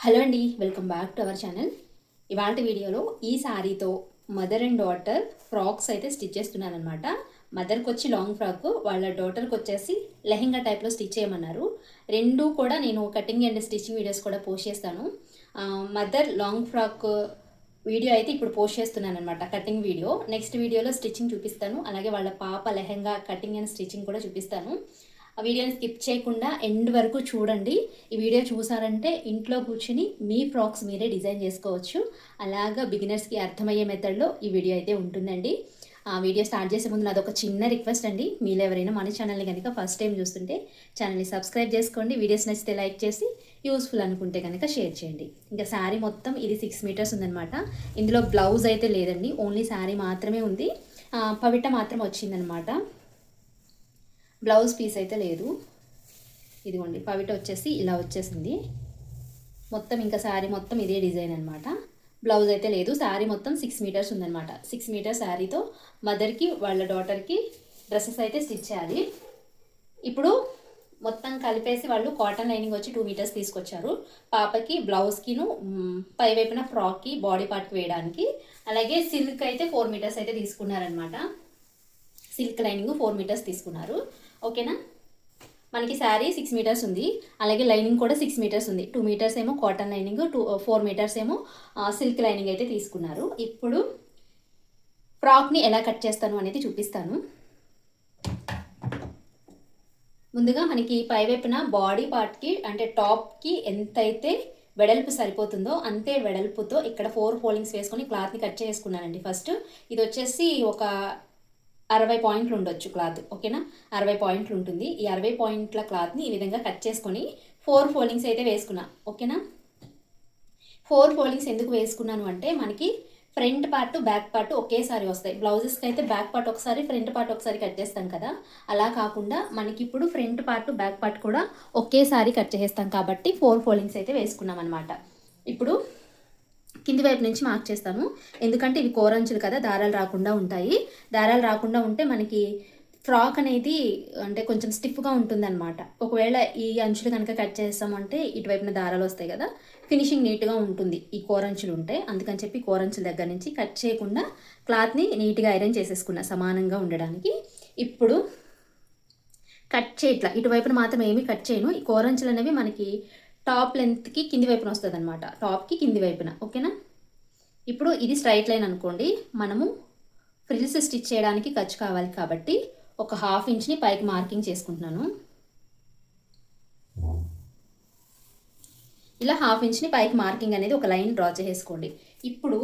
Hello అండి, welcome back to our channel. ఇవాళ వీడియోలో ఈ శారీతో మదర్ అండ్ డాటర్ ఫ్రాక్స్ అయితే స్టిచ్ చేస్తున్నాను అనమాట. మదర్కి వచ్చి లాంగ్ ఫ్రాక్, వాళ్ళ డాటర్కి వచ్చేసి లెహెంగా టైప్లో స్టిచ్ చేయమన్నారు. రెండు కూడా నేను కటింగ్ అండ్ స్టిచ్చింగ్ వీడియోస్ కూడా పోస్ట్ చేస్తాను. మదర్ లాంగ్ ఫ్రాక్ వీడియో అయితే ఇప్పుడు పోస్ట్ చేస్తున్నాను అనమాట, కటింగ్ వీడియో. నెక్స్ట్ వీడియోలో స్టిచ్చింగ్ చూపిస్తాను, అలాగే వాళ్ళ పాప లెహెంగా కటింగ్ అండ్ స్టిచ్చింగ్ కూడా చూపిస్తాను. ఆ వీడియోని స్కిప్ చేయకుండా ఎండ్ వరకు చూడండి. ఈ వీడియో చూసారంటే ఇంట్లో కూర్చుని మీ ఫ్రాక్స్ మీరే డిజైన్ చేసుకోవచ్చు. అలాగా బిగినర్స్కి అర్థమయ్యే మెథడ్లో ఈ వీడియో అయితే ఉంటుందండి. ఆ వీడియో స్టార్ట్ చేసే ముందు నాదొక చిన్న రిక్వెస్ట్ అండి. మీరు ఎవరైనా మన ఛానల్ని కనుక ఫస్ట్ టైం చూస్తుంటే ఛానల్ని సబ్స్క్రైబ్ చేసుకోండి. వీడియోస్ నచ్చితే లైక్ చేసి యూస్ఫుల్ అనుకుంటే కనుక షేర్ చేయండి. ఇంకా శారీ మొత్తం ఇది 6 మీటర్స్ ఉందనమాట. ఇందులో బ్లౌజ్ అయితే లేదండి, ఓన్లీ శారీ మాత్రమే ఉంది. పవిట మాత్రం వచ్చిందనమాట, బ్లౌజ్ పీస్ అయితే లేదు. ఇదిగోండి, పవిట వచ్చేసి ఇలా వచ్చేసింది మొత్తం. ఇంకా శారీ మొత్తం ఇదే డిజైన్ అనమాట. బ్లౌజ్ అయితే లేదు. శారీ మొత్తం 6 మీటర్స్ ఉందన్నమాట. 6 మీటర్స్ శారీతో మదర్కి వాళ్ళ డాటర్కి డ్రెస్సెస్ అయితే స్టిచ్ చేయాలి. ఇప్పుడు మొత్తం కలిపేసి వాళ్ళు కాటన్ లైనింగ్ వచ్చి 2 మీటర్స్ తీసుకొచ్చారు. పాపకి బ్లౌజ్కిను పై వైపున ఫ్రాక్కి బాడీ పార్ట్కి వేయడానికి. అలాగే సిల్క్ అయితే 4 మీటర్స్ అయితే తీసుకున్నారనమాట. సిల్క్ లైనింగ్ 4 మీటర్స్ తీసుకున్నారు. ఓకేనా, మనకి శారీ 6 మీటర్స్ ఉంది, అలాగే లైనింగ్ కూడా 6 మీటర్స్ ఉంది. 2 మీటర్స్ ఏమో కాటన్ లైనింగ్, 4 మీటర్స్ ఏమో సిల్క్ లైనింగ్ అయితే తీసుకున్నారు. ఇప్పుడు ఫ్రాక్ని ఎలా కట్ చేస్తాను అనేది చూపిస్తాను. ముందుగా మనకి పైవైపున బాడీ పార్ట్కి అంటే టాప్కి ఎంతైతే వెడల్పు సరిపోతుందో అంతే వెడల్పుతో ఇక్కడ 4 ఫోల్డింగ్స్ వేసుకొని క్లాత్ని కట్ చేసుకున్నానండి. ఫస్ట్ ఇది వచ్చేసి ఒక 60 పాయింట్లు ఉండొచ్చు క్లాత్. ఓకేనా, 60 పాయింట్లు ఉంటుంది. ఈ 60 పాయింట్ల క్లాత్ని ఈ విధంగా కట్ చేసుకొని 4 ఫోల్డింగ్స్ అయితే వేసుకున్నా. ఓకేనా, 4 ఫోల్డింగ్స్ ఎందుకు వేసుకున్నాను అంటే మనకి ఫ్రంట్ పార్ట్ బ్యాక్ పార్ట్ ఒకేసారి వస్తాయి. బ్లౌజెస్కి అయితే బ్యాక్ పార్ట్ ఒకసారి, ఫ్రంట్ పార్ట్ ఒకసారి కట్ చేస్తాం కదా. అలా కాకుండా మనకి ఇప్పుడు ఫ్రంట్ పార్ట్ బ్యాక్ పార్ట్ కూడా ఒకేసారి కట్ చేస్తాం కాబట్టి 4 ఫోల్డింగ్స్ అయితే వేసుకున్నాం అనమాట. ఇప్పుడు కింది వైపు నుంచి మార్క్ చేస్తాను, ఎందుకంటే ఇవి కోరంచులు కదా, దారాలు రాకుండా ఉంటాయి. దారాలు రాకుండా ఉంటే మనకి ఫ్రాక్ అనేది అంటే కొంచెం స్టిఫ్గా ఉంటుందన్నమాట. ఒకవేళ ఈ అంచులు కనుక కట్ చేస్తామంటే ఇటువైపున దారాలు వస్తాయి కదా, ఫినిషింగ్ నీట్గా ఉంటుంది ఈ కోరంచులు ఉంటే. అందుకని చెప్పి కోరంచుల దగ్గర నుంచి కట్ చేయకుండా క్లాత్ని నీట్గా ఐరన్ చేసేసుకున్నా సమానంగా ఉండడానికి. ఇప్పుడు కట్ చేయట్లా, ఇటువైపున మాత్రం ఏమీ కట్ చేయను. ఈ కోరంచులు అనేవి మనకి టాప్ లెంత్కి కింది వైపున వస్తుంది అనమాట, టాప్కి కింది వైపున. ఓకేనా, ఇప్పుడు ఇది స్ట్రైట్ లైన్ అనుకోండి. మనము ఫ్రిల్స్ స్టిచ్ చేయడానికి ఖర్చు కావాలి కాబట్టి ఒక 1/2 ఇంచ్ని పైకి మార్కింగ్ చేసుకుంటున్నాను. ఇలా 1/2 ఇంచ్ని పైకి మార్కింగ్ అనేది ఒక లైన్ డ్రా చేసుకోండి. ఇప్పుడు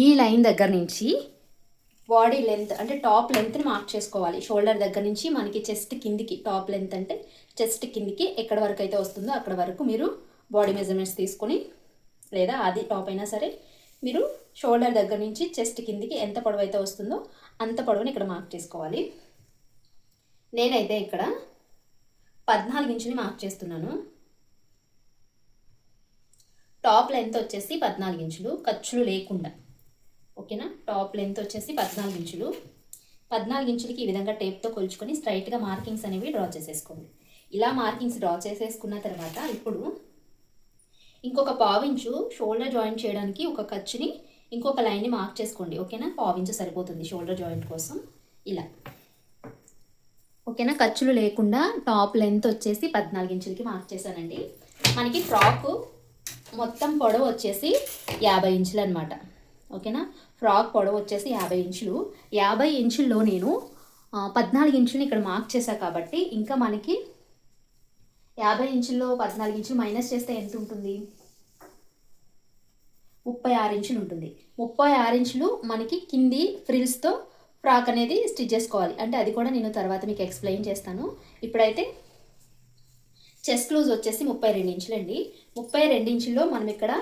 ఈ లైన్ దగ్గర నుంచి బాడీ లెంత్ అంటే టాప్ లెంత్ని మార్క్ చేసుకోవాలి. షోల్డర్ దగ్గర నుంచి మనకి చెస్ట్ కిందికి, టాప్ లెంత్ అంటే చెస్ట్ కిందికి ఎక్కడ వరకు అయితే వస్తుందో అక్కడ వరకు మీరు బాడీ మెజర్మెంట్స్ తీసుకొని, లేదా అది టాప్ అయినా సరే మీరు షోల్డర్ దగ్గర నుంచి చెస్ట్ కిందికి ఎంత పొడవు అయితే వస్తుందో అంత పొడవుని ఇక్కడ మార్క్ చేసుకోవాలి. నేనైతే ఇక్కడ 14 ఇంచుని మార్క్ చేస్తున్నాను. టాప్ లెంత్ వచ్చేసి 14 ఇంచులు ఖర్చులు లేకుండా. ఓకేనా, టాప్ లెంత్ వచ్చేసి 14 ఇంచులు. 14 ఇంచులకి ఈ విధంగా టేప్తో కొలుచుకొని స్ట్రైట్గా మార్కింగ్స్ అనేవి డ్రా చేసేసుకోండి. ఇలా మార్కింగ్స్ డ్రా చేసేసుకున్న తర్వాత ఇప్పుడు ఇంకొక 1/4 ఇంచు షోల్డర్ జాయింట్ చేయడానికి ఒక ఖర్చుని ఇంకొక లైన్ని మార్క్ చేసుకోండి. ఓకేనా, 1/4 ఇంచు సరిపోతుంది షోల్డర్ జాయింట్ కోసం. ఇలా ఓకేనా, ఖర్చులు లేకుండా టాప్ లెంత్ వచ్చేసి 14 ఇంచులకి మార్క్ చేశానండి. మనకి ఫ్రాక్ మొత్తం పొడవు వచ్చేసి 50 ఇంచులు అనమాట. ఓకేనా, ఫ్రాక్ పొడవు వచ్చేసి 50 ఇంచులు. 50 ఇంచుల్లో నేను 14 ఇంచులు ఇక్కడ మార్క్ చేశా కాబట్టి ఇంకా మనకి 50 ఇంచుల్లో 14 ఇంచులు మైనస్ చేస్తే ఎంత ఉంటుంది? 36 ఇంచులు ఉంటుంది. 36 ఇంచులు మనకి కింది ఫ్రిల్స్తో ఫ్రాక్ అనేది స్టిచ్ చేసుకోవాలి. అంటే అది కూడా నేను తర్వాత మీకు ఎక్స్ప్లెయిన్ చేస్తాను. ఇప్పుడైతే చెస్ట్ లూజ్ వచ్చేసి 32 ఇంచులు అండి. 32 ఇంచుల్లో మనం ఇక్కడ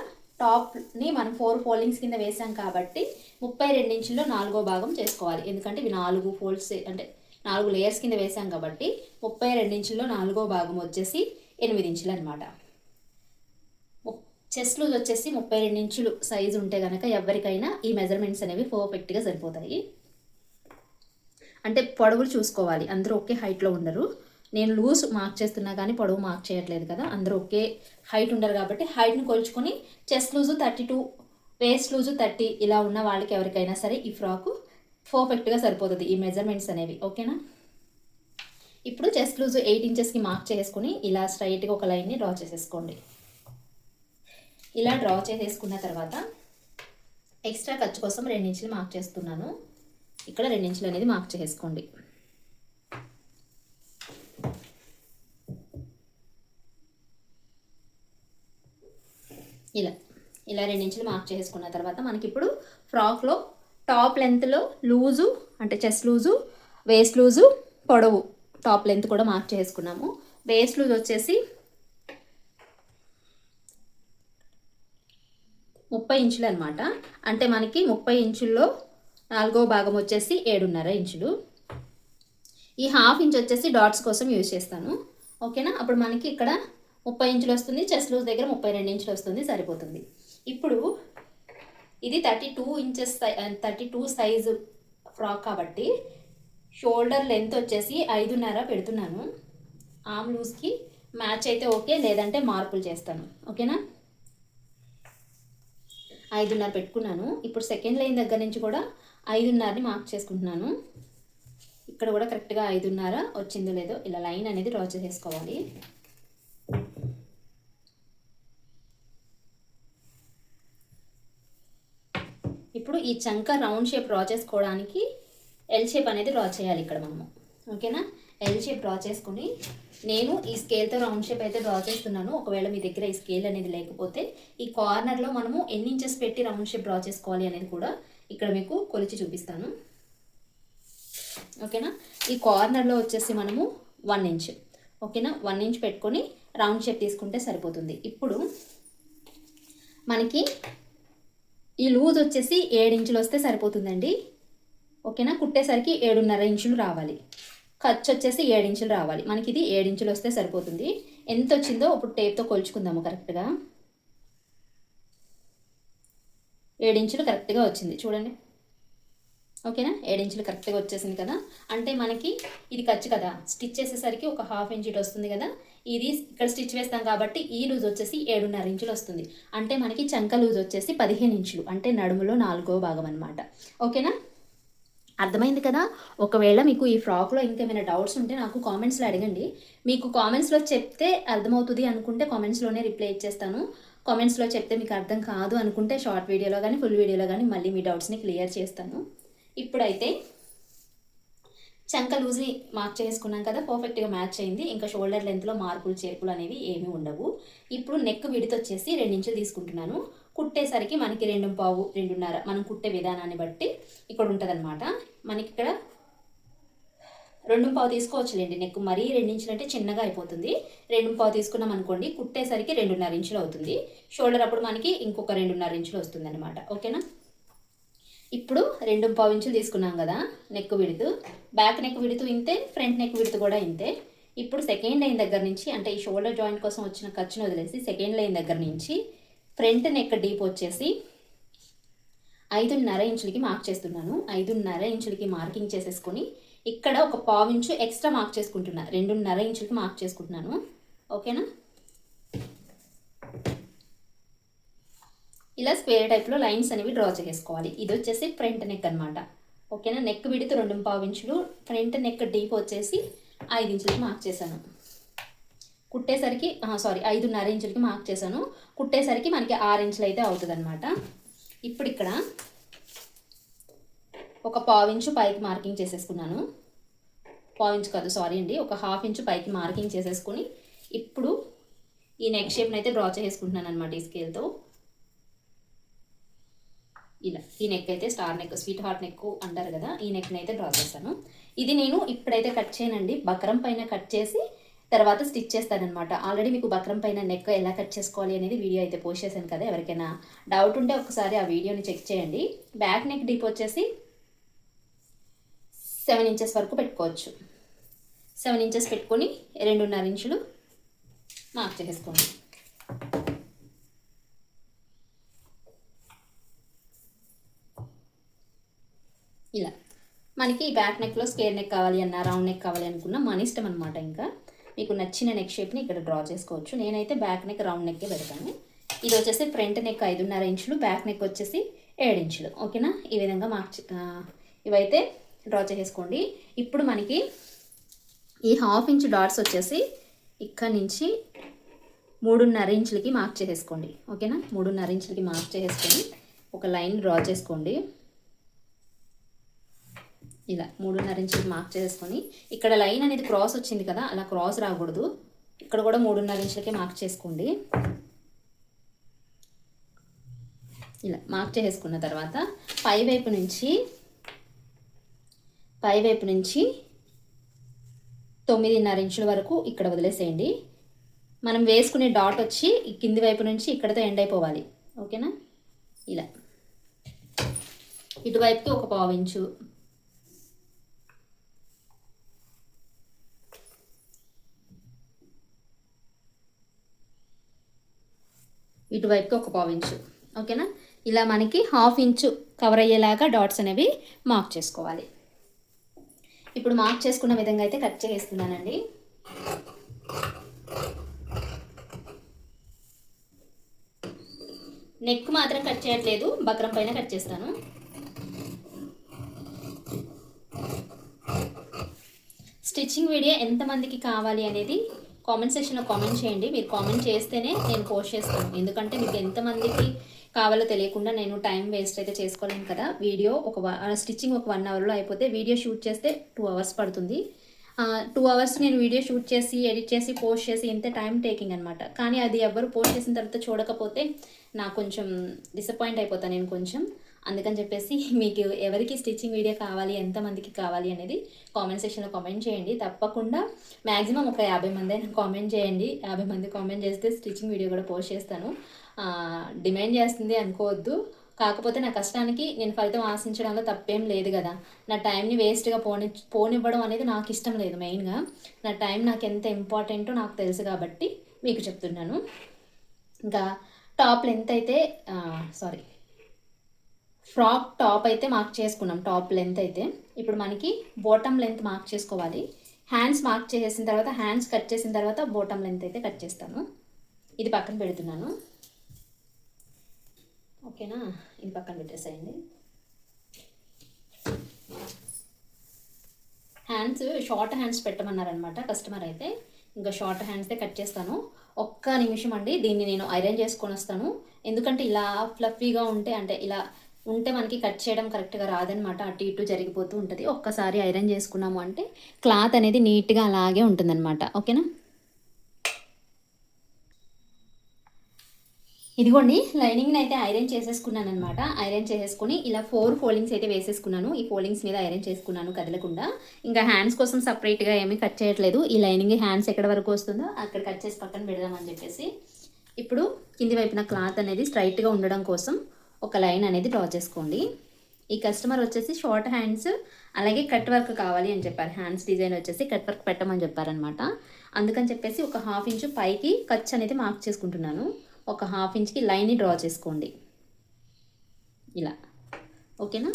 టాప్ని మనం 4 ఫోల్డింగ్స్ కింద వేసాం కాబట్టి 32 ఇంచుల్లో 4వ భాగం చేసుకోవాలి. ఎందుకంటే ఇవి 4 ఫోల్డ్స్ అంటే 4 లేయర్స్ కింద వేసాం కాబట్టి 32 ఇంచుల్లో 4వ భాగం వచ్చేసి 8 ఇంచులు అనమాట. చెస్ట్ లూజ్ వచ్చేసి 32 ఇంచులు సైజు ఉంటే కనుక ఎవరికైనా ఈ మెజర్మెంట్స్ అనేవి పర్ఫెక్ట్గా సరిపోతాయి. అంటే పొడవులు చూసుకోవాలి, అందరూ ఒకే హైట్లో ఉండరు. నేను లూజ్ మార్క్ చేస్తున్నా కానీ పొడవు మార్క్ చేయట్లేదు కదా, అందరూ ఒకే హైట్ ఉండరు కాబట్టి హైట్ని కొలుచుకొని చెస్ట్ లూజు 32, వేస్ట్ లూజు 30 ఇలా ఉన్న వాళ్ళకి ఎవరికైనా సరే ఈ ఫ్రాకు పర్ఫెక్ట్గా సరిపోతుంది ఈ మెజర్మెంట్స్ అనేవి. ఓకేనా. ఇప్పుడు చెస్ట్ లూజు 8 ఇంచెస్కి మార్క్ చేసుకుని ఇలా స్ట్రైట్గా ఒక లైన్ని డ్రా చేసేసుకోండి. ఇలా డ్రా చేసేసుకున్న తర్వాత ఎక్స్ట్రా ఖర్చు కోసం 2 ఇంచులు మార్క్ చేస్తున్నాను. ఇక్కడ 2 ఇంచులు అనేది మార్క్ చేసుకోండి. ఇలా 2 ఇంచులు మార్క్ చేసుకున్న తర్వాత మనకి ఇప్పుడు ఫ్రాక్లో టాప్ లెంత్లో లూజు అంటే చెస్ట్ లూజు, వేస్ట్ లూజు, పొడవు టాప్ లెంత్ కూడా మార్క్ చేసుకున్నాము. వేస్ట్ లూజ్ వచ్చేసి 30 ఇంచులు అనమాట. అంటే మనకి 30 ఇంచుల్లో 4వ భాగం వచ్చేసి 7.5 ఇంచులు. ఈ హాఫ్ ఇంచ్ వచ్చేసి డాట్స్ కోసం యూజ్ చేస్తాను. ఓకేనా. అప్పుడు మనకి ఇక్కడ 30 ఇంచులు వస్తుంది, చెస్ట్ లూజ్ దగ్గర 32 ఇంచులు వస్తుంది, సరిపోతుంది. ఇప్పుడు ఇది 32 సైజు ఫ్రాక్ కాబట్టి షోల్డర్ లెంత్ వచ్చేసి 5.5 పెడుతున్నాను. ఆర్మ్ లూజ్కి మ్యాచ్ అయితే ఓకే, లేదంటే మార్పులు చేస్తాను. ఓకేనా. 5.5 పెట్టుకున్నాను. ఇప్పుడు సెకండ్ లైన్ దగ్గర నుంచి కూడా 5.5ని మార్క్ చేసుకుంటున్నాను. ఇక్కడ కూడా కరెక్ట్గా 5.5 వచ్చిందో లేదో ఇలా లైన్ అనేది డ్రా చేసేసుకోవాలి. ఇప్పుడు ఈ చంక రౌండ్ షేప్ డ్రా చేసుకోవడానికి ఎల్ షేప్ అనేది డ్రా చేయాలి ఇక్కడ మనము. ఓకేనా. ఎల్ షేప్ డ్రా చేసుకుని నేను ఈ స్కేల్తో రౌండ్ షేప్ అయితే డ్రా చేస్తున్నాను. ఒకవేళ మీ దగ్గర ఈ స్కేల్ అనేది లేకపోతే ఈ కార్నర్లో మనము ఎన్ని ఇంచెస్ పెట్టి రౌండ్ షేప్ డ్రా చేసుకోవాలి అనేది కూడా ఇక్కడ మీకు కొలిచి చూపిస్తాను. ఓకేనా. ఈ కార్నర్లో వచ్చేసి మనము 1 ఇంచ్, ఓకేనా, 1 ఇంచ్ పెట్టుకొని రౌండ్ షేప్ తీసుకుంటే సరిపోతుంది. ఇప్పుడు మనకి ఈ లూజ్ వచ్చేసి 7 ఇంచులు వస్తే సరిపోతుందండి. ఓకేనా. కుట్టేసరికి 7.5 ఇంచులు రావాలి. ఖర్చు వచ్చేసి 7 ఇంచులు రావాలి. మనకి ఇది 7 ఇంచులు వస్తే సరిపోతుంది. ఎంత వచ్చిందో ఇప్పుడు టేప్తో కొలుచుకుందాము. కరెక్ట్గా 7 ఇంచులు కరెక్ట్గా వచ్చింది చూడండి. ఓకేనా. 7 ఇంచులు కరెక్ట్గా వచ్చేసింది కదా. అంటే మనకి ఇది ఖర్చు కదా, స్టిచ్ చేసేసరికి ఒక హాఫ్ ఇంచ్ ఇటు వస్తుంది కదా. ఇది ఇక్కడ స్టిచ్ వేస్తాం కాబట్టి ఈ లూజ్ వచ్చేసి 7.5 ఇంచులు వస్తుంది. అంటే మనకి చంక లూజ్ వచ్చేసి 15 ఇంచులు, అంటే నడుములో 4వ భాగం అనమాట. ఓకేనా. అర్థమైంది కదా. ఒకవేళ మీకు ఈ ఫ్రాక్లో ఇంకేమైనా డౌట్స్ ఉంటే నాకు కామెంట్స్లో అడగండి. మీకు కామెంట్స్లో చెప్తే అర్థమవుతుంది అనుకుంటే కామెంట్స్లోనే రిప్లై ఇచ్చేస్తాను. కామెంట్స్లో చెప్తే మీకు అర్థం కాదు అనుకుంటే షార్ట్ వీడియోలో కానీ ఫుల్ వీడియోలో కానీ మళ్ళీ మీ డౌట్స్ని క్లియర్ చేస్తాను. ఇప్పుడైతే చంక లూజ్ని మార్క్ చేసుకున్నాం కదా, పర్ఫెక్ట్గా మ్యాచ్ అయింది. ఇంకా షోల్డర్ లెంత్లో మార్పులు చేర్పులు అనేవి ఏమీ ఉండవు. ఇప్పుడు నెక్ విడ్త్ వచ్చేసి 2 ఇంచులు తీసుకుంటున్నాను. కుట్టేసరికి మనకి 2.5, 2.5 మనం కుట్టే విధానాన్ని బట్టి ఇక్కడ ఉంటుంది అనమాట. మనకి ఇక్కడ 2.5 తీసుకోవచ్చులేండి. నెక్ మరీ 2 ఇంచులు అంటే చిన్నగా అయిపోతుంది. 2.5 తీసుకున్నాం అనుకోండి, కుట్టేసరికి 2.5 ఇంచులు అవుతుంది. షోల్డర్ అప్పుడు మనకి ఇంకొక 2.5 ఇంచులు వస్తుంది అనమాట. ఓకేనా. ఇప్పుడు 2.5 ఇంచులు తీసుకున్నాం కదా neck width. Back neck width ఇంతే, ఫ్రంట్ నెక్ విడ్త్ కూడా ఇంతే. ఇప్పుడు సెకండ్ లైన్ దగ్గర నుంచి, అంటే ఈ షోల్డర్ జాయింట్ కోసం వచ్చిన ఖర్చును వదిలేసి సెకండ్ లైన్ దగ్గర నుంచి ఫ్రంట్ నెక్ డీప్ వచ్చేసి 5.5 ఇంచులకి మార్క్ చేస్తున్నాను. 5.5 ఇంచులకి మార్కింగ్ చేసేసుకొని ఇక్కడ ఒక 1/4 ఇంచు ఎక్స్ట్రా మార్క్ చేసుకుంటున్నా. 2.5 ఇంచులకి మార్క్ చేసుకుంటున్నాను. ఓకేనా. ఇలా స్క్వేర్ టైప్లో లైన్స్ అనేవి డ్రా చేసుకోవాలి. ఇది వచ్చేసి ఫ్రంట్ నెక్ అనమాట. ఓకేనా. నెక్ విడ్త్ 2.5 ఇంచులు, ఫ్రంట్ నెక్ డీప్ వచ్చేసి 5 ఇంచులకి మార్క్ చేశాను. కుట్టేసరికి 5.5 ఇంచులకి మార్క్ చేశాను. కుట్టేసరికి మనకి 6 ఇంచులు అయితే అవుతుంది అనమాట. ఇప్పుడు ఇక్కడ ఒక 1/4 ఇంచు పైకి మార్కింగ్ చేసేసుకున్నాను. 1/4 ఇంచు కాదు, ఒక 1/2 ఇంచు పైకి మార్కింగ్ చేసేసుకుని ఇప్పుడు ఈ నెక్ షేప్ని అయితే డ్రా చేసుకుంటున్నాను అనమాట ఈ స్కేల్తో. ఇలా ఈ నెక్ అయితే star neck, sweet heart neck అంటారు కదా, ఈ నెక్ని అయితే డ్రా చేస్తాను. ఇది నేను ఇప్పుడైతే కట్ చేయనండి, బక్రం పైన కట్ చేసి తర్వాత స్టిచ్ చేస్తానమాట. ఆల్రెడీ మీకు బక్రం పైన నెక్ ఎలా కట్ చేసుకోవాలి అనేది వీడియో అయితే పోస్ట్ చేశాను కదా. ఎవరికైనా డౌట్ ఉంటే ఒకసారి ఆ వీడియోని చెక్ చేయండి. బ్యాక్ నెక్ డీప్ వచ్చేసి 7 ఇంచెస్ వరకు పెట్టుకోవచ్చు. 7 ఇంచెస్ పెట్టుకొని 2.5 ఇంచులు మార్క్ చేసుకోండి. ఇలా మనకి బ్యాక్ నెక్లో స్క్వేర్ నెక్ కావాలి అన్న, రౌండ్ నెక్ కావాలి అనుకున్న మన ఇష్టం అనమాట. ఇంకా మీకు నచ్చిన నెక్ షేప్ని ఇక్కడ డ్రా చేసుకోవచ్చు. నేనైతే బ్యాక్ నెక్ రౌండ్ నెక్కే పెడతాను. ఇది వచ్చేసి ఫ్రంట్ నెక్ 5.5 ఇంచులు, బ్యాక్ నెక్ వచ్చేసి 7 ఇంచులు. ఓకేనా, ఈ విధంగా ఇవైతే డ్రా చేసేసుకోండి. ఇప్పుడు మనకి ఈ 1/2 ఇంచ్ డాట్స్ వచ్చేసి ఇక్కడ నుంచి 3.5 ఇంచులకి మార్క్ చేసేసుకోండి. ఓకేనా, 3.5 ఇంచులకి మార్క్ చేసేసుకొని ఒక లైన్ డ్రా చేసుకోండి. ఇలా 3.5 ఇంచులకి మార్క్ చేసుకొని ఇక్కడ లైన్ అనేది క్రాస్ వచ్చింది కదా, అలా క్రాస్ రాకూడదు. ఇక్కడ కూడా 3.5 ఇంచులకి మార్క్ చేసుకోండి. ఇలా మార్క్ చేసుకున్న తర్వాత పైవైపు నుంచి 9.5 ఇంచుల వరకు ఇక్కడ వదిలేసేయండి. మనం వేసుకునే డాట్ వచ్చి కింది వైపు నుంచి ఇక్కడతో ఎండ్ అయిపోవాలి. ఓకేనా, ఇలా ఇటువైపుకి ఒక 1/4 ఇంచు, ఇటువైపుకి ఒక 1/4 ఇంచు. ఓకేనా, ఇలా మనకి 1/2 ఇంచు కవర్ అయ్యేలాగా డాట్స్ అనేవి మార్క్ చేసుకోవాలి. ఇప్పుడు మార్క్ చేసుకున్న విధంగా అయితే కట్ చేస్తున్నానండి. నెక్ మాత్రం కట్ చేయట్లేదు, బక్రం పైన కట్ చేస్తాను. స్టిచ్చింగ్ వీడియో ఎంతమందికి కావాలి అనేది కామెంట్ సెక్షన్లో కామెంట్ చేయండి. మీరు కామెంట్ చేస్తేనే నేను పోస్ట్ చేస్తాను. ఎందుకంటే మీకు ఎంతమందికి కావాలో తెలియకుండా నేను టైం వేస్ట్ అయితే చేసుకోలేను కదా. వీడియో స్టిచ్చింగ్ ఒక 1 అవర్లో అయిపోతే వీడియో షూట్ చేస్తే 2 అవర్స్ పడుతుంది. 2 అవర్స్ నేను వీడియో షూట్ చేసి ఎడిట్ చేసి పోస్ట్ చేసి ఇంత టైం టేకింగ్ అనమాట. కానీ అది ఎవరు పోస్ట్ చేసిన తర్వాత చూడకపోతే నాకు కొంచెం డిసప్పాయింట్ అయిపోతాను నేను కొంచెం. అందుకని చెప్పేసి మీకు ఎవరికి స్టిచ్చింగ్ వీడియో కావాలి, ఎంతమందికి కావాలి అనేది కామెంట్ సెక్షన్లో కామెంట్ చేయండి. తప్పకుండా మ్యాక్సిమం ఒక 50 మంది అయినా కామెంట్ చేయండి. 50 మంది కామెంట్ చేస్తే స్టిచ్చింగ్ వీడియో కూడా పోస్ట్ చేస్తాను. డిమాండ్ చేస్తుంది అనుకోవద్దు. కాకపోతే నా కష్టానికి నేను ఫలితం ఆశించడంలో తప్పేం లేదు కదా. నా టైంని వేస్ట్గా పోనివ్వడం అనేది నాకు ఇష్టం లేదు. మెయిన్గా నా టైం నాకు ఎంత ఇంపార్టెంటో నాకు తెలుసు కాబట్టి మీకు చెప్తున్నాను. ఇంకా టాప్ లెంత్ అయితే ఫ్రాక్ టాప్ అయితే మార్క్ చేసుకున్నాం. టాప్ లెంత్ అయితే ఇప్పుడు మనకి బాటమ్ లెంత్ మార్క్ చేసుకోవాలి. హ్యాండ్స్ మార్క్ చేసిన తర్వాత, హ్యాండ్స్ కట్ చేసిన తర్వాత బాటమ్ లెంత్ అయితే కట్ చేస్తాను. ఇది పక్కన పెడుతున్నాను. ఓకేనా, ఇది పక్కన పెట్టేసేయండి. హ్యాండ్స్ షార్ట్ హ్యాండ్స్ పెట్టమన్నారనమాట కస్టమర్ అయితే. ఇంకా షార్ట్ హ్యాండ్సే కట్ చేస్తాను. ఒక్క నిమిషం అండి, దీన్ని నేను ఐరన్ చేసుకొని వస్తాను. ఎందుకంటే ఇలా ఫ్లఫీగా ఉంటే, అంటే ఇలా ఉంటే మనకి కట్ చేయడం కరెక్ట్గా రాదనమాట. అటు ఇటు జరిగిపోతూ ఉంటుంది. ఒక్కసారి ఐరన్ చేసుకున్నాము అంటే క్లాత్ అనేది నీట్గా అలాగే ఉంటుందన్నమాట. ఓకేనా, ఇదిగోండి లైనింగ్ని అయితే ఐరన్ చేసేసుకున్నాను అనమాట. ఐరన్ చేసేసుకుని ఇలా 4 ఫోల్డింగ్స్ అయితే వేసేసుకున్నాను. ఈ ఫోల్డింగ్స్ మీద ఐరన్ చేసుకున్నాను కదలకుండా. ఇంకా హ్యాండ్స్ కోసం సపరేట్గా ఏమీ కట్ చేయట్లేదు. ఈ లైనింగ్ హ్యాండ్స్ ఎక్కడ వరకు వస్తుందో అక్కడ కట్ చేసి పక్కన పెడదామని చెప్పేసి ఇప్పుడు కింది వైపున క్లాత్ అనేది స్ట్రైట్గా ఉండడం కోసం ఒక లైన్ అనేది డ్రా చేసుకోండి. ఈ కస్టమర్ వచ్చేసి షార్ట్ హ్యాండ్స్ అలాగే కట్ వర్క్ కావాలి అని చెప్పారు. హ్యాండ్స్ డిజైన్ వచ్చేసి కట్ వర్క్ పెట్టమని చెప్పారనమాట. అందుకని చెప్పేసి ఒక 1/2 ఇంచు పైకి ఖర్చు అనేది మార్క్ చేసుకుంటున్నాను. ఒక 1/2 ఇంచ్కి లైన్ని డ్రా చేసుకోండి ఇలా. ఓకేనా,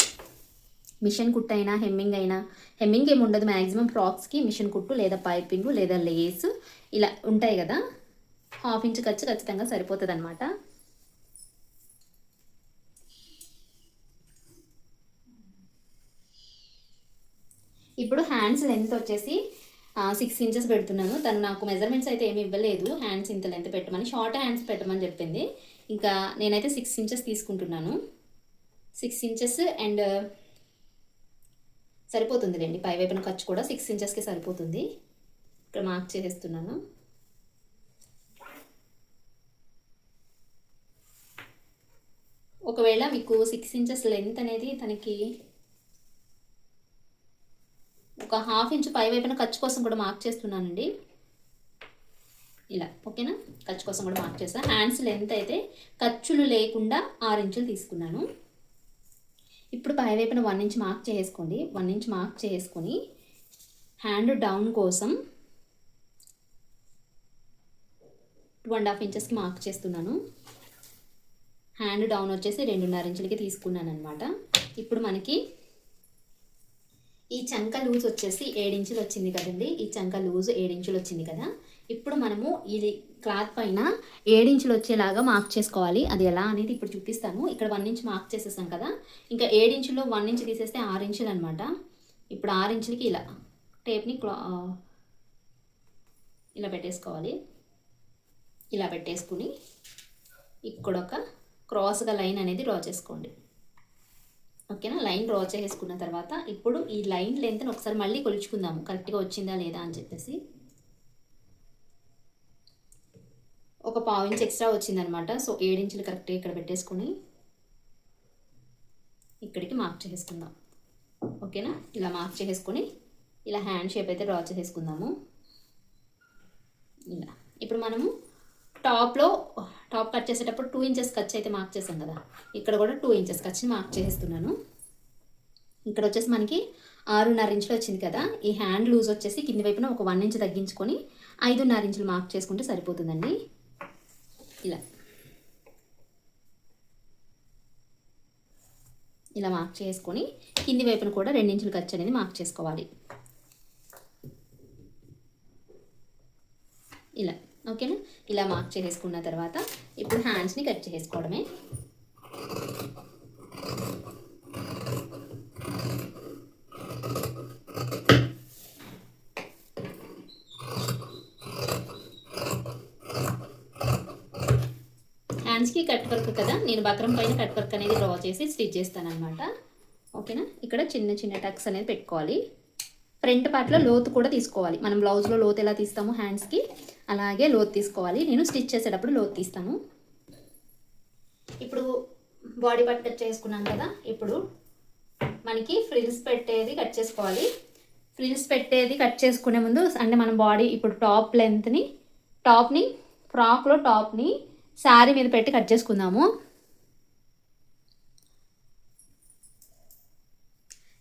మిషన్ కుట్టు అయినా హెమ్మింగ్ అయినా, హెమ్మింగ్ ఏమి ఉండదు మ్యాక్సిమం ఫ్రాక్స్కి. మిషన్ కుట్టు లేదా పైపింగ్ లేదా లేస్ ఇలా ఉంటాయి కదా. 1/2 ఇంచ్ ఖర్చు ఖచ్చితంగా సరిపోతుంది అనమాట. ఇప్పుడు హ్యాండ్స్ లెంత్ వచ్చేసి 6 ఇంచెస్ పెడుతున్నాను. తను నాకు మెజర్మెంట్స్ అయితే ఏమి ఇవ్వలేదు. హ్యాండ్స్ ఇంత లెంత్ పెట్టమని, షార్ట్ హ్యాండ్స్ పెట్టమని చెప్పింది. ఇంకా నేనైతే 6 ఇంచెస్ తీసుకుంటున్నాను. 6 ఇంచెస్ అండ్ సరిపోతుంది లేండి. పై వైపున ఖర్చు కూడా 6 ఇంచెస్కి సరిపోతుంది. ఇక్కడ మార్క్ చేసేస్తున్నాను. ఒకవేళ మీకు 6 ఇంచెస్ లెంత్ అనేది తనకి ఒక 1/2 ఇంచు పై వైపున ఖర్చు కోసం కూడా మార్క్ చేస్తున్నానండి ఇలా. ఓకేనా, ఖర్చు కోసం కూడా మార్క్ చేస్తాను. హ్యాండ్స్ లెంత్ అయితే ఖర్చులు లేకుండా 6 ఇంచులు తీసుకున్నాను. ఇప్పుడు పై వైపున 1 ఇంచ్ మార్క్ చేసుకోండి. 1 ఇంచ్ మార్క్ చేసుకొని హ్యాండ్ డౌన్ కోసం 2.5 ఇంచెస్కి మార్క్ చేస్తున్నాను. హ్యాండ్ డౌన్ వచ్చేసి 2.5 ఇంచులకి తీసుకున్నాను అనమాట. ఇప్పుడు మనకి ఈ చంక లూజ్ వచ్చేసి 7 ఇంచులు వచ్చింది కదండి. ఈ చంక లూజ్ 7 ఇంచులు వచ్చింది కదా. ఇప్పుడు మనము ఇది క్లాత్ పైన 7 ఇంచులు వచ్చేలాగా మార్క్ చేసుకోవాలి. అది ఎలా అనేది ఇప్పుడు చూపిస్తాను. ఇక్కడ 1 ఇంచ్ మార్క్ చేసేసాం కదా. ఇంకా 7 ఇంచుల్లో 1 ఇంచ్ తీసేస్తే 6 ఇంచులు అనమాట. ఇప్పుడు 6 ఇంచులకి ఇలా టేప్ని ఇలా పెట్టేసుకోవాలి. ఇలా పెట్టేసుకుని ఇక్కడ ఒక క్రాస్గా లైన్ అనేది డ్రా చేసుకోండి. ఓకేనా. లైన్ డ్రా చేసుకున్న తర్వాత ఇప్పుడు ఈ లైన్ లెంత్ని ఒకసారి మళ్ళీ కొలుచుకుందాము, కరెక్ట్గా వచ్చిందా లేదా అని చెప్పేసి. ఒక 1/2 ఇంచ్ ఎక్స్ట్రా వచ్చిందనమాట. సో 7 ఇంచులు కరెక్ట్గా ఇక్కడ పెట్టేసుకుని ఇక్కడికి మార్క్ చేసుకుందాం. ఓకేనా. ఇలా మార్క్ చేసుకొని ఇలా హ్యాండ్ షేప్ అయితే డ్రా చేసుకుందాము. ఇలా ఇప్పుడు మనము టాప్ కట్ చేసేటప్పుడు 2 ఇంచెస్ ఖర్చు అయితే మార్క్ చేసాం కదా. ఇక్కడ కూడా 2 ఇంచెస్ ఖర్చుని మార్క్ చేస్తున్నాను. ఇక్కడ వచ్చేసి మనకి 6.5 ఇంచులు వచ్చింది కదా. ఈ హ్యాండ్ లూజ్ వచ్చేసి కింది వైపున ఒక 1 ఇంచ్ తగ్గించుకొని 5.5 ఇంచులు మార్క్ చేసుకుంటే సరిపోతుందండి. ఇలా మార్క్ చేసుకొని కింది వైపున కూడా 2 ఇంచులు ఖర్చు అనేది మార్క్ చేసుకోవాలి. ఇలా ఓకేనా. ఇలా మార్క్ చేసుకున్న తర్వాత ఇప్పుడు హ్యాండ్స్ని కట్ చేసుకోవడమే. హ్యాండ్స్కి కట్ వర్క్ కదా, నేను బక్రం పైన కట్ వర్క్ అనేది డ్రా చేసి స్టిచ్ చేస్తాను అనమాట. ఓకేనా. ఇక్కడ చిన్న చిన్న టక్స్ అనేది పెట్టుకోవాలి. ఫ్రంట్ పార్ట్లో లోతు కూడా తీసుకోవాలి. మనం బ్లౌజ్లో లోతు ఎలా తీస్తామో హ్యాండ్స్కి అలాగే లోతు తీసుకోవాలి. నేను స్టిచ్ చేసేటప్పుడు లోతు తీస్తాను. ఇప్పుడు బాడీ పార్ట్ కట్ చేసుకున్నాను కదా. ఇప్పుడు మనకి ఫ్రిల్స్ పెట్టేది కట్ చేసుకోవాలి. ఫ్రిల్స్ పెట్టేది కట్ చేసుకునే ముందు అంటే మనం బాడీ ఇప్పుడు టాప్ని ఫ్రాక్లో టాప్ని శారీ మీద పెట్టి కట్ చేసుకుందాము.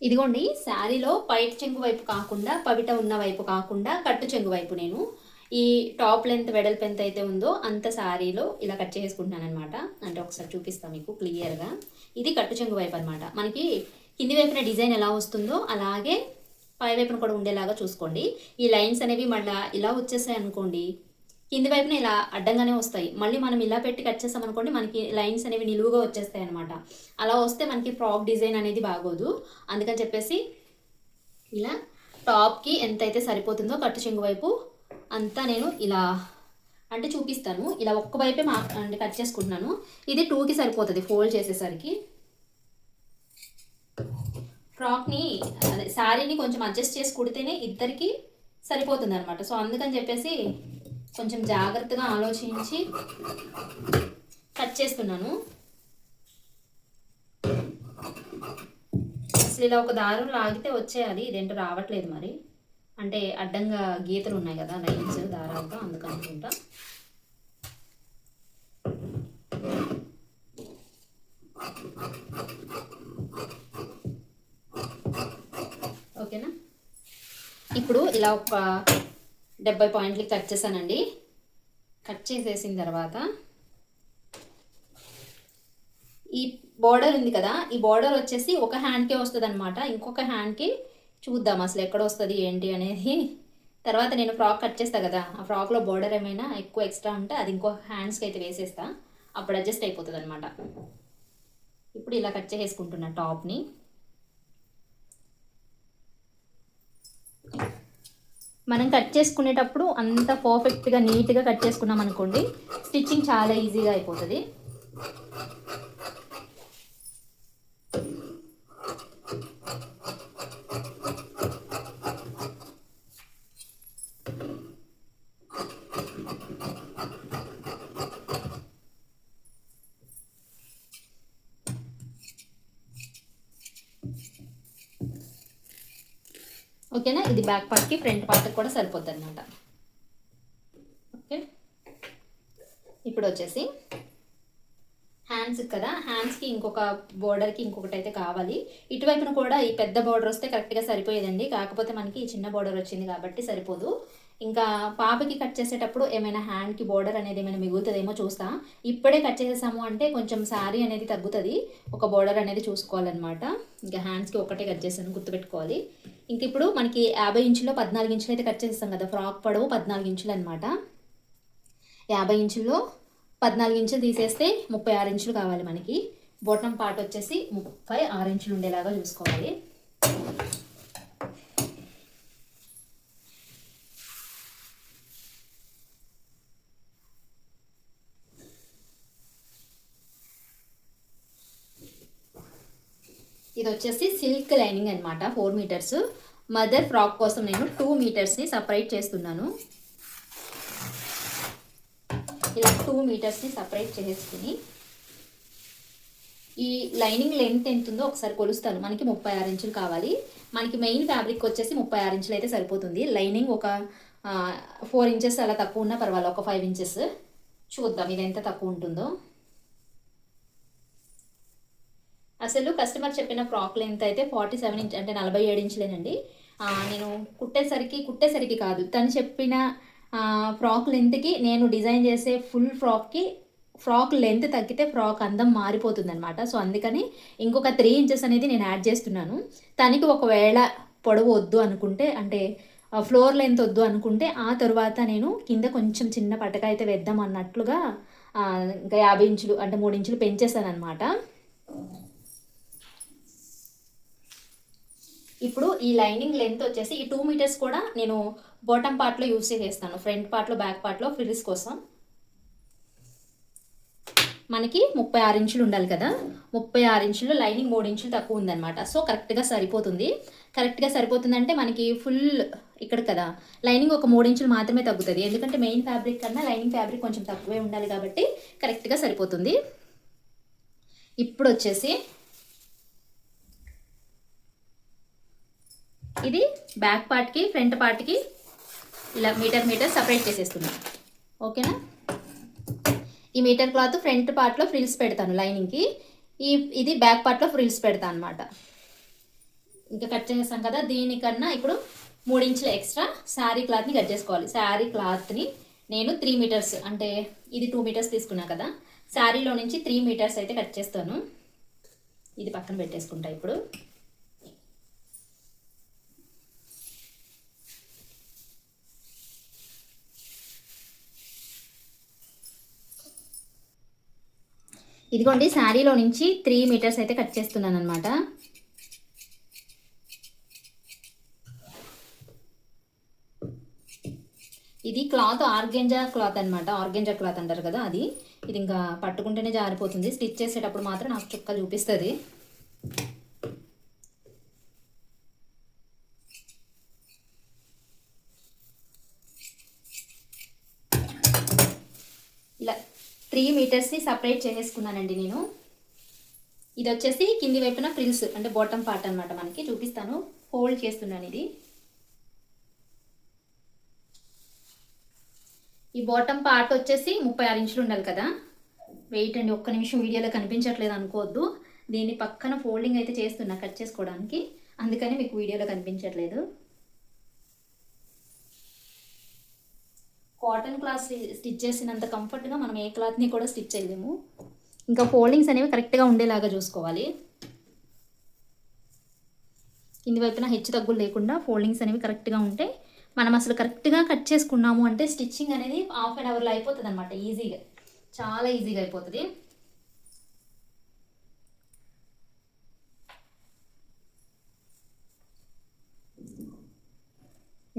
ఇదిగోండి, శారీలో పైట చెంగు వైపు కాకుండా పవిట ఉన్న వైపు కాకుండా కట్టు చెంగు వైపు నేను ఈ టాప్ లెంత్ వెడల్పు ఎంత అయితే ఉందో అంత శారీలో ఇలా కట్ చేసుకుంటున్నాను అనమాట. అంటే ఒకసారి చూపిస్తాను మీకు క్లియర్గా. ఇది కట్టు చెంగు వైపు అనమాట. మనకి కింది వైపున డిజైన్ ఎలా వస్తుందో అలాగే పై వైపున కూడా ఉండేలాగా చూసుకోండి. ఈ లైన్స్ అనేవి మళ్ళీ ఇలా వచ్చేసాయి అనుకోండి, కింది వైపున ఇలా అడ్డంగానే వస్తాయి. మళ్ళీ మనం ఇలా పెట్టి కట్ చేస్తాం అనుకోండి, మనకి లైన్స్ అనేవి నిలువుగా వచ్చేస్తాయి అనమాట. అలా వస్తే మనకి ఫ్రాక్ డిజైన్ అనేది బాగోదు. అందుకని చెప్పేసి ఇలా టాప్కి ఎంతైతే సరిపోతుందో కట్టు చెంగు వైపు అంతా నేను ఇలా అంటే చూపిస్తాను. ఇలా ఒక్క వైపే అంటే కట్ చేసుకుంటున్నాను. ఇది 2కి సరిపోతుంది ఫోల్డ్ చేసేసరికి. ఫ్రాక్ని అదే శారీని కొంచెం అడ్జస్ట్ చేసి కుడితేనే ఇద్దరికి సరిపోతుంది అనమాట. సో అందుకని చెప్పేసి కొంచెం జాగ్రత్తగా ఆలోచించి కట్ చేస్తున్నాను. అసలు ఇలా ఒక దారం లాగితే వచ్చేయాలి, ఇదేంటో రావట్లేదు. మరి అంటే అడ్డంగా గీతలు ఉన్నాయి కదా లైన్స్ దారాలతో, అందుకనుకుంటా. ఓకేనా. ఇప్పుడు ఇలా ఒక 70 పాయింట్లకి కట్ చేశానండి. కట్ చేసేసిన తర్వాత ఈ బోర్డర్ ఉంది కదా, ఈ బోర్డర్ వచ్చేసి ఒక హ్యాండ్కే వస్తుంది అనమాట. ఇంకొక హ్యాండ్కి చూద్దాం అసలు ఎక్కడ వస్తుంది ఏంటి అనేది. తర్వాత నేను ఫ్రాక్ కట్ చేస్తాను కదా, ఆ ఫ్రాక్లో బోర్డర్ ఏమైనా ఎక్కువ ఎక్స్ట్రా ఉంటే అది ఇంకో హ్యాండ్స్కి అయితే వేసేస్తా, అప్పుడు అడ్జస్ట్ అయిపోతుంది అనమాట. ఇప్పుడు ఇలా కట్ చేసుకుంటున్నా టాప్ని. మనం కట్ చేసుకునేటప్పుడు అంత పర్ఫెక్ట్గా నీట్గా కట్ చేసుకున్నాం అనుకోండి, స్టిచ్చింగ్ చాలా ఈజీగా అయిపోతుంది. ఓకేనా. ఇది బ్యాక్ పార్ట్కి ఫ్రంట్ పార్ట్కి కూడా సరిపోద్ది అనమాట. ఓకే. ఇప్పుడు వచ్చేసి హ్యాండ్స్ కదా, హ్యాండ్స్కి ఇంకొక బోర్డర్కి ఇంకొకటి అయితే కావాలి. ఇటువైపున కూడా ఈ పెద్ద బోర్డర్ వస్తే కరెక్ట్గా సరిపోయేదండి. కాకపోతే మనకి ఈ చిన్న బోర్డర్ వచ్చింది కాబట్టి సరిపోదు. ఇంకా పాపకి కట్ చేసేటప్పుడు ఏమైనా హ్యాండ్కి బోర్డర్ అనేది ఏమైనా మిగులుతుందేమో చూస్తా. ఇప్పుడే కట్ చేసేసాము అంటే కొంచెం శారీ అనేది తగ్గుతుంది, ఒక బోర్డర్ అనేది చూసుకోవాలన్నమాట. ఇంకా హ్యాండ్స్కి ఒకటే కట్ చేసాను, గుర్తుపెట్టుకోవాలి. ఇంక ఇప్పుడు మనకి 50 ఇంచుల్లో 14 ఇంచులు అయితే కట్ చేస్తాం కదా, ఫ్రాక్ పొడవు 14 ఇంచులు అనమాట. 50 ఇంచుల్లో 14 ఇంచులు తీసేస్తే 36 ఇంచులు కావాలి మనకి. బాటమ్ పార్ట్ వచ్చేసి 36 ఇంచులు ఉండేలాగా చూసుకోవాలి. ఇది వచ్చేసి సిల్క్ లైనింగ్ అనమాట, 4 మీటర్స్. మదర్ ఫ్రాక్ కోసం నేను 2 మీటర్స్ని సపరేట్ చేస్తున్నాను. ఇలా 2 మీటర్స్ని సపరేట్ చేసుకుని ఈ లైనింగ్ లెంత్ ఎంత ఉందో ఒకసారి కొలుస్తాను. మనకి 36 ఇంచులు కావాలి. మనకి మెయిన్ ఫ్యాబ్రిక్ వచ్చేసి 36 ఇంచులు అయితే సరిపోతుంది. లైనింగ్ ఒక 4 ఇంచెస్ అలా తక్కువ ఉన్నా పర్వాలేదు, ఒక 5 ఇంచెస్. చూద్దాం ఇది ఎంత తక్కువ ఉంటుందో. అసలు కస్టమర్ చెప్పిన ఫ్రాక్ లెంత్ అయితే 47 ఇంచ్ అంటే 47 ఇంచులేనండి. నేను కుట్టేసరికి కాదు, తను చెప్పిన ఫ్రాక్ లెంత్కి నేను డిజైన్ చేసే ఫుల్ ఫ్రాక్ లెంత్ తగ్గితే ఫ్రాక్ అందం మారిపోతుంది అనమాట. సో అందుకని ఇంకొక 3 ఇంచెస్ అనేది నేను యాడ్ చేస్తున్నాను. తనకి ఒకవేళ పొడవు వద్దు అనుకుంటే, అంటే ఫ్లోర్ లెంత్ వద్దు అనుకుంటే, ఆ తర్వాత నేను కింద కొంచెం చిన్న పటక అయితే వేద్దాం అన్నట్లుగా ఇంకా 50 ఇంచులు అంటే 3 ఇంచులు పెంచేసాను అనమాట. ఇప్పుడు ఈ లైనింగ్ లెంత్ వచ్చేసి ఈ 2 మీటర్స్ కూడా నేను బాటమ్ పార్ట్లో యూస్ చేస్తాను, ఫ్రంట్ పార్ట్లో బ్యాక్ పార్ట్లో ఫ్రిల్స్ కోసం. మనకి 36 ఇంచులు ఉండాలి కదా, 36 ఇంచులు లైనింగ్ 3 ఇంచులు తక్కువ ఉందన్నమాట. సో కరెక్ట్గా సరిపోతుంది అంటే మనకి ఫుల్ ఇక్కడ కదా లైనింగ్ ఒక 3 ఇంచులు మాత్రమే తగ్గుతుంది, ఎందుకంటే మెయిన్ ఫ్యాబ్రిక్ కన్నా లైనింగ్ ఫ్యాబ్రిక్ కొంచెం తక్కువే ఉండాలి కాబట్టి కరెక్ట్గా సరిపోతుంది. ఇప్పుడు వచ్చేసి ఇది బ్యాక్ పార్ట్కి ఫ్రంట్ పార్ట్కి ఇలా మీటర్ సపరేట్ చేసేస్తున్నాను. ఓకేనా, ఈ మీటర్ క్లాత్ ఫ్రంట్ పార్ట్లో ఫ్రిల్స్ పెడతాను లైనింగ్కి, ఇది బ్యాక్ పార్ట్లో ఫ్రిల్స్ పెడతాను అనమాట. ఇంకా కట్ చేసేస్తాం కదా, దీనికన్నా ఇప్పుడు 3 ఇంచులు ఎక్స్ట్రా శారీ క్లాత్ని కట్ చేసుకోవాలి. శారీ క్లాత్ని నేను 3 మీటర్స్ అంటే ఇది 2 మీటర్స్ తీసుకున్నా కదా, శారీలో నుంచి 3 మీటర్స్ అయితే కట్ చేస్తాను. ఇది పక్కన పెట్టేసుకుంటా. ఇప్పుడు ఇదిగోండి, శారీలో నుంచి 3 మీటర్స్ అయితే కట్ చేస్తున్నాను అనమాట. ఇది క్లాత్ ఆర్గెంజా క్లాత్ అనమాట, ఆర్గెంజా క్లాత్ అంటారు కదా అది. ఇది ఇంకా పట్టుకుంటేనే జారిపోతుంది, స్టిచ్ చేసేటప్పుడు మాత్రం నాకు చుక్క చూపిస్తుంది. ఇలా 3 మీటర్స్ని సపరేట్ చేసేసుకున్నానండి నేను. ఇది వచ్చేసి కింది వైపున ఫ్రిల్స్ అంటే బాటమ్ పార్ట్ అనమాట. మనకి చూపిస్తాను, ఫోల్డ్ చేస్తున్నాను. ఇది ఈ బాటమ్ పార్ట్ వచ్చేసి 36 ఇంచులు ఉండాలి కదా. వెయిట్ అండి, ఒక్క నిమిషం, వీడియోలో కనిపించట్లేదు అనుకోవద్దు. దీన్ని పక్కన ఫోల్డింగ్ అయితే చేస్తున్నా కట్ చేసుకోవడానికి, అందుకని మీకు వీడియోలో కనిపించట్లేదు. కాటన్ క్లాత్ స్టిచ్ చేసినంత కంఫర్ట్గా మనం ఏ క్లాత్ని కూడా స్టిచ్ చేయలేము. ఇంకా ఫోల్డింగ్స్ అనేవి కరెక్ట్గా ఉండేలాగా చూసుకోవాలి. కింది వైపున హెచ్చు తగ్గులు లేకుండా ఫోల్డింగ్స్ అనేవి కరెక్ట్గా ఉంటే మనం అసలు కరెక్ట్గా కట్ చేసుకున్నాము అంటే స్టిచ్చింగ్ అనేది హాఫ్ అన్ అవర్లో అయిపోతుంది అనమాట. ఈజీగా, చాలా ఈజీగా అయిపోతుంది.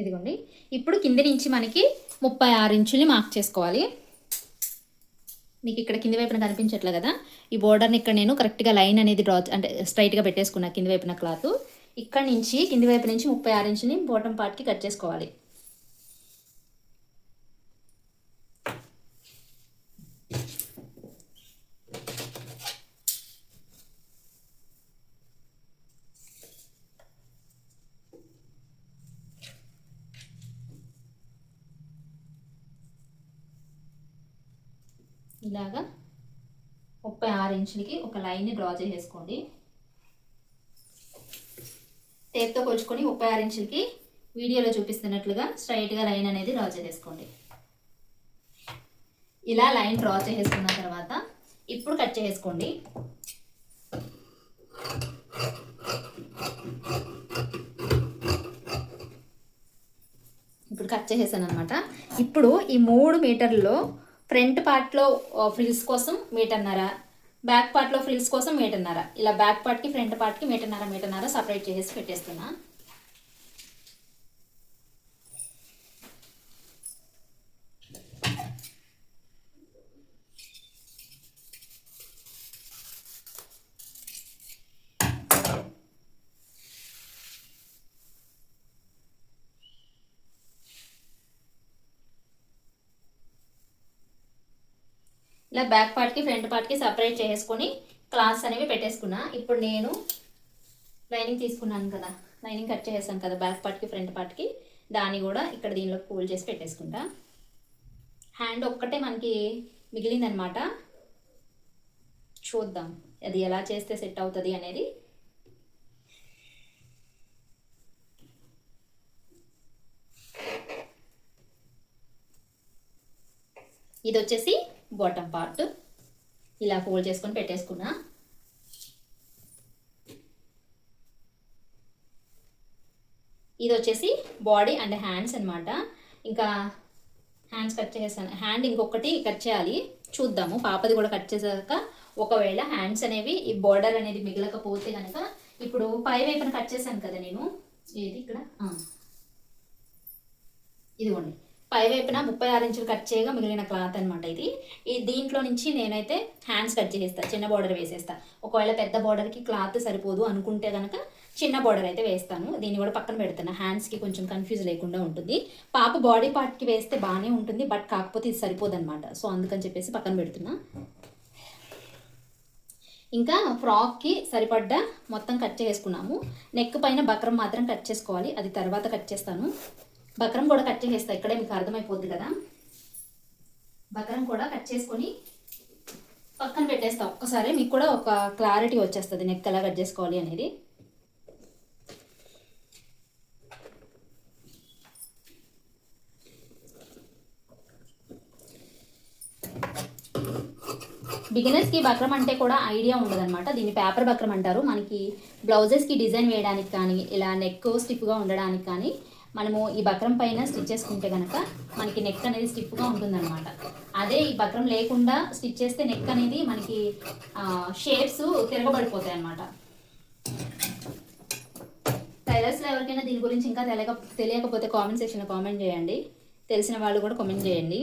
ఇదిగోండి, ఇప్పుడు కింది నుంచి మనకి 36 ఇంచుల్ని మార్క్ చేసుకోవాలి. మీకు ఇక్కడ కింది వైపున కనిపించట్లే కదా, ఈ బోర్డర్ని ఇక్కడ నేను కరెక్ట్గా లైన్ అనేది డ్రా అంటే స్ట్రైట్గా పెట్టేసుకున్నా. కింది వైపున క్లాత్ ఇక్కడ నుంచి కింది వైపు నుంచి 36 ఇంచుని బాటమ్ పార్ట్కి కట్ చేసుకోవాలి. ఇలాగా 36 ఇంచులకి ఒక లైన్ని డ్రా చేసేసుకోండి. టేప్తో కొలుచుకొని 36 ఇంచులకి వీడియోలో చూపిస్తున్నట్లుగా స్ట్రైట్గా లైన్ అనేది డ్రా చేసేసుకోండి. ఇలా లైన్ డ్రా చేసేసుకున్న తర్వాత ఇప్పుడు కట్ చేసుకోండి. ఇప్పుడు కట్ చేసేసాను అనమాట. ఇప్పుడు ఈ 3 మీటర్లో ఫ్రంట్ పార్ట్లో ఫ్రిల్స్ కోసం మీటర్న్నర, బ్యాక్ పార్ట్లో ఫ్రిల్స్ కోసం మీటర్న్నర, ఇలా బ్యాక్ పార్ట్కి ఫ్రంట్ పార్ట్కి మీటర్న్నర సపరేట్ చేసేసి పెట్టేస్తున్నా. ఇలా బ్యాక్ పార్ట్కి ఫ్రంట్ పార్ట్కి సపరేట్ చేసుకొని క్లాత్స్ అనేవి పెట్టేసుకున్నా. ఇప్పుడు నేను లైనింగ్ తీసుకున్నాను కదా, లైనింగ్ కట్ చేసేసాను కదా బ్యాక్ పార్ట్కి ఫ్రంట్ పార్ట్కి, దాన్ని కూడా ఇక్కడ దీనిలో ఫోల్డ్ చేసి పెట్టేసుకుంటా. హ్యాండ్ ఒక్కటే మనకి మిగిలిందనమాట. చూద్దాం అది ఎలా చేస్తే సెట్ అవుతుంది అనేది. ఇది వచ్చేసి బాటమ్ పార్ట్, ఇలా ఫోల్డ్ చేసుకొని పెట్టేసుకున్నా. ఇది వచ్చేసి బాడీ అండ్ హ్యాండ్స్ అనమాట. ఇంకా హ్యాండ్స్ కట్ చేసేసాను. హ్యాండ్ ఇంకొకటి కట్ చేయాలి, చూద్దాము. పాపది కూడా కట్ చేసాక ఒకవేళ హ్యాండ్స్ అనేవి ఈ బార్డర్ అనేది మిగలకపోతే కనుక, ఇప్పుడు పై వైపున కట్ చేశాను కదా నేను, ఏది ఇక్కడ ఇదిగోండి, పై వైపున 36 ఇంచులు కట్ చేయగా మిగిలిన క్లాత్ అనమాట ఇది. ఈ దీంట్లో నుంచి నేనైతే హ్యాండ్స్ కట్ చేసేస్తాను, చిన్న బార్డర్ వేసేస్తా. ఒకవేళ పెద్ద బార్డర్కి క్లాత్ సరిపోదు అనుకుంటే కనుక చిన్న బార్డర్ అయితే వేస్తాను. దీన్ని కూడా పక్కన పెడుతున్నా, హ్యాండ్స్కి కొంచెం కన్ఫ్యూజ్ లేకుండా ఉంటుంది. పాప బాడీ పార్ట్కి వేస్తే బాగానే ఉంటుంది, బట్ కాకపోతే ఇది సరిపోదు అనమాట. సో అందుకని చెప్పేసి పక్కన పెడుతున్నా. ఇంకా ఫ్రాక్కి సరిపడ్డ మొత్తం కట్ చేసుకున్నాము. నెక్ పైన బక్రం మాత్రం కట్ చేసుకోవాలి, అది తర్వాత కట్ చేస్తాను. బక్రం కూడా కట్ చేసేస్తా, ఇక్కడే మీకు అర్థమైపోద్ది కదా. బక్రం కూడా కట్ చేసుకొని పక్కన పెట్టేస్తా. ఒక్కసారి మీకు కూడా ఒక క్లారిటీ వచ్చేస్తుంది నెక్ ఎలా కట్ చేసుకోవాలి అనేది. బిగినర్స్కి బక్రం అంటే కూడా ఐడియా ఉండదన్నమాట. దీన్ని పేపర్ బక్రం అంటారు. మనకి బ్లౌజెస్కి డిజైన్ వేయడానికి కానీ, ఇలా నెక్ స్టిఫ్గా ఉండడానికి కానీ మనము ఈ బక్రం పైన స్టిచ్ చేసుకుంటే కనుక మనకి నెక్ అనేది స్టిఫ్గా ఉంటుందన్నమాట. అదే ఈ బక్రం లేకుండా స్టిచ్ చేస్తే నెక్ అనేది మనకి షేప్స్ తిరగబడిపోతాయి అన్నమాట. టైలర్స్లో ఎవరికైనా దీని గురించి ఇంకా తెలియకపోతే కామెంట్ సెక్షన్లో కామెంట్ చేయండి, తెలిసిన వాళ్ళు కూడా కామెంట్ చేయండి.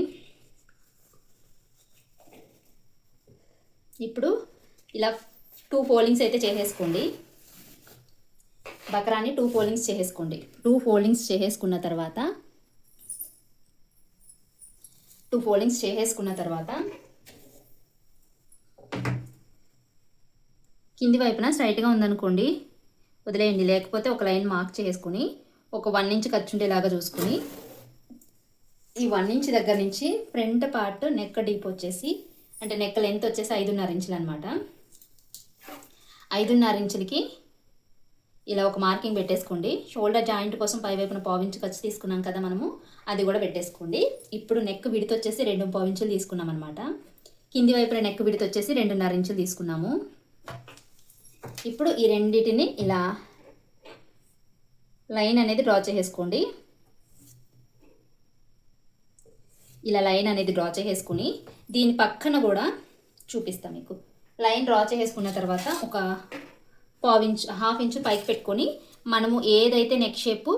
ఇప్పుడు ఇలా 2 ఫోల్డింగ్స్ అయితే చేసేసుకోండి. బక్రాన్ని 2 ఫోల్డింగ్స్ చేసేసుకోండి. 2 ఫోల్డింగ్స్ చేసేసుకున్న తర్వాత కింది వైపున స్ట్రైట్గా ఉందనుకోండి వదిలేయండి, లేకపోతే ఒక లైన్ మార్క్ చేసుకుని ఒక 1 ఇంచ్ ఖర్చు ఉండేలాగా చూసుకుని, ఈ 1 ఇంచ్ దగ్గర నుంచి ఫ్రంట్ పార్ట్ నెక్ డీప్ వచ్చేసి, అంటే నెక్ లెంత్ వచ్చేసి 5.5 ఇంచులు అనమాట. 5.5 ఇంచులకి ఇలా ఒక మార్కింగ్ పెట్టేసుకోండి. షోల్డర్ జాయింట్ కోసం పై వైపున 1/4 ఇంచు ఖర్చు తీసుకున్నాం కదా మనము, అది కూడా పెట్టేసుకోండి. ఇప్పుడు నెక్ విడత్ వచ్చేసి 2.5 ఇంచులు తీసుకున్నాం అనమాట. కింది వైపున నెక్ విడత్ వచ్చేసి 2.5 ఇంచులు తీసుకున్నాము. ఇప్పుడు ఈ రెండింటిని ఇలా లైన్ అనేది డ్రా చేసేసుకోండి. ఇలా లైన్ అనేది డ్రా చేసేసుకుని దీని పక్కన కూడా చూపిస్తాను మీకు. లైన్ డ్రా చేసుకున్న తర్వాత ఒక 1/4 ఇంచ్, 1/2 ఇంచ్ పైకి పెట్టుకొని మనము ఏదైతే నెక్ షేపు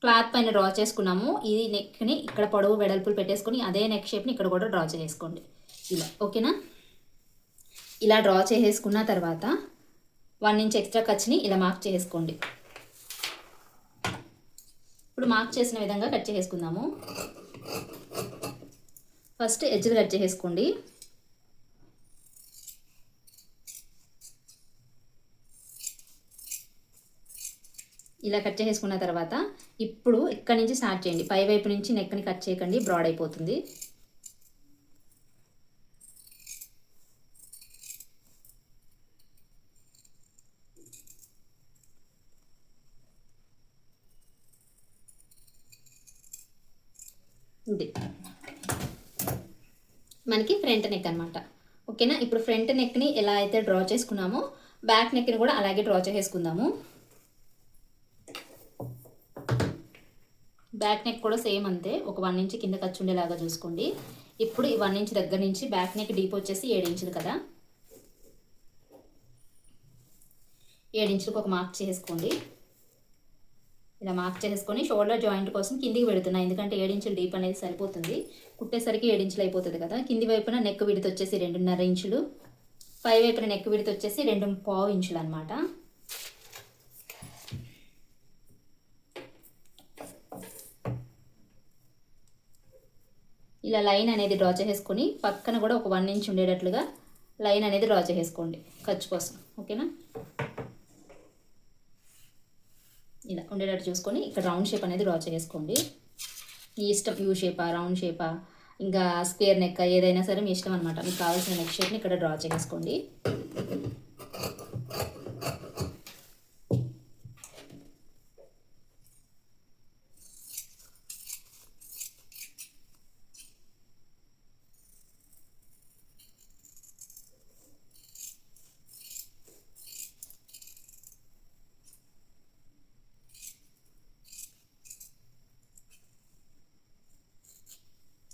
క్లాత్ పైన డ్రా చేసుకున్నామో ఈ నెక్ని ఇక్కడ పొడవు వెడల్పులు పెట్టేసుకొని అదే నెక్ షేప్ని ఇక్కడ కూడా డ్రా చేసుకోండి ఇలా. ఓకేనా? ఇలా డ్రా చేసేసుకున్న తర్వాత 1 ఇంచ్ ఎక్స్ట్రా ఖర్చుని ఇలా మార్క్ చేసుకోండి. ఇప్పుడు మార్క్ చేసిన విధంగా కట్ చేసుకుందాము. ఫస్ట్ ఎడ్జ్లు కట్ చేసుకోండి. ఇలా కట్ చేసుకున్న తర్వాత ఇప్పుడు ఇక్కడ నుంచి స్టార్ట్ చేయండి. పై వైపు నుంచి నెక్ని కట్ చేయకండి, బ్రాడ్ అయిపోతుంది. ఇది మనకి ఫ్రంట్ నెక్ అనమాట. ఓకేనా. ఇప్పుడు ఫ్రంట్ నెక్ని ఎలా అయితే డ్రా చేసుకున్నామో బ్యాక్ నెక్ని కూడా అలాగే డ్రా చేసుకుందాము. బ్యాక్ నెక్ కూడా సేమ్ అంతే, ఒక 1 ఇంచ్ కింద ఖర్చు ఉండేలాగా చూసుకోండి. ఇప్పుడు ఈ 1 ఇంచ్ దగ్గర నుంచి బ్యాక్ నెక్ డీప్ వచ్చేసి 7 ఇంచులు కదా, 7 ఇంచులకు ఒక మార్క్ చేసుకోండి. ఇలా మార్క్ చేసుకొని షోల్డర్ జాయింట్ కోసం కిందికి పెడుతున్నా, ఎందుకంటే 7 ఇంచులు డీప్ అనేది సరిపోతుంది. కుట్టేసరికి 7 ఇంచులు అయిపోతుంది కదా. కింది వైపున నెక్ విడత వచ్చేసి 2.5 ఇంచులు, పై వైపున నెక్ విడత వచ్చేసి 2.5 ఇంచులు అనమాట. ఇలా లైన్ అనేది డ్రా చేసుకొని పక్కన కూడా ఒక 1 ఇంచ్ ఉండేటట్లుగా లైన్ అనేది డ్రా చేసుకోండి ఖర్చు కోసం. ఓకేనా. ఇలా ఉండేటట్టు చూసుకొని ఇక్కడ రౌండ్ షేప్ అనేది డ్రా చేసుకోండి. మీ ఇష్టం, యూ షేపా, రౌండ్ షేపా, ఇంకా స్క్వేర్ నెక్, ఏదైనా సరే మీ ఇష్టం అనమాట. మీకు కావాల్సిన నెక్ షేప్ని ఇక్కడ డ్రా చేసుకోండి.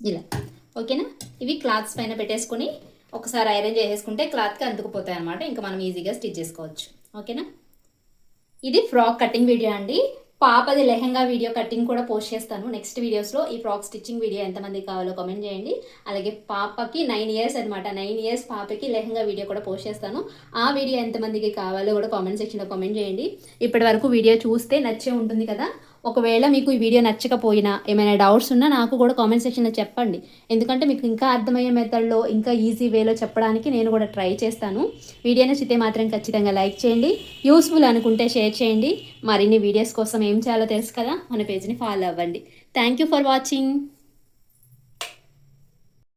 ఇలా ఓకేనా. ఇవి క్లాత్స్ పైన పెట్టేసుకొని ఒకసారి ఐరన్ చేసేసుకుంటే క్లాత్కి అందుకుపోతాయి అనమాట. ఇంకా మనం ఈజీగా స్టిచ్ చేసుకోవచ్చు. ఓకేనా. ఇది ఫ్రాక్ కటింగ్ వీడియో అండి. పాపది లెహంగా వీడియో కటింగ్ కూడా పోస్ట్ చేస్తాను నెక్స్ట్ వీడియోస్లో. ఈ ఫ్రాక్ స్టిచ్చింగ్ వీడియో ఎంతమంది కావాలో కామెంట్ చేయండి. అలాగే పాపకి 9 ఇయర్స్ అనమాట, 9 ఇయర్స్ పాపకి లెహంగా వీడియో కూడా పోస్ట్ చేస్తాను. ఆ వీడియో ఎంతమందికి కావాలో కూడా కామెంట్ సెక్షన్లో కామెంట్ చేయండి. ఇప్పటి వరకు వీడియో చూస్తే నచ్చే ఉంటుంది కదా. ఒకవేళ మీకు ఈ వీడియో నచ్చకపోయినా ఏమైనా డౌట్స్ ఉన్నా నాకు కూడా కామెంట్ సెక్షన్లో చెప్పండి. ఎందుకంటే మీకు ఇంకా అర్థమయ్యే మెథడ్లో, ఇంకా ఈజీ వేలో చెప్పడానికి నేను కూడా ట్రై చేస్తాను. వీడియో నచ్చితే మాత్రం ఖచ్చితంగా లైక్ చేయండి. యూస్ఫుల్ అనుకుంటే షేర్ చేయండి. మరిన్ని వీడియోస్ కోసం ఏం చేయాలో తెలుసు కదా, మన పేజ్ని ఫాలో అవ్వండి. Thank you for watching.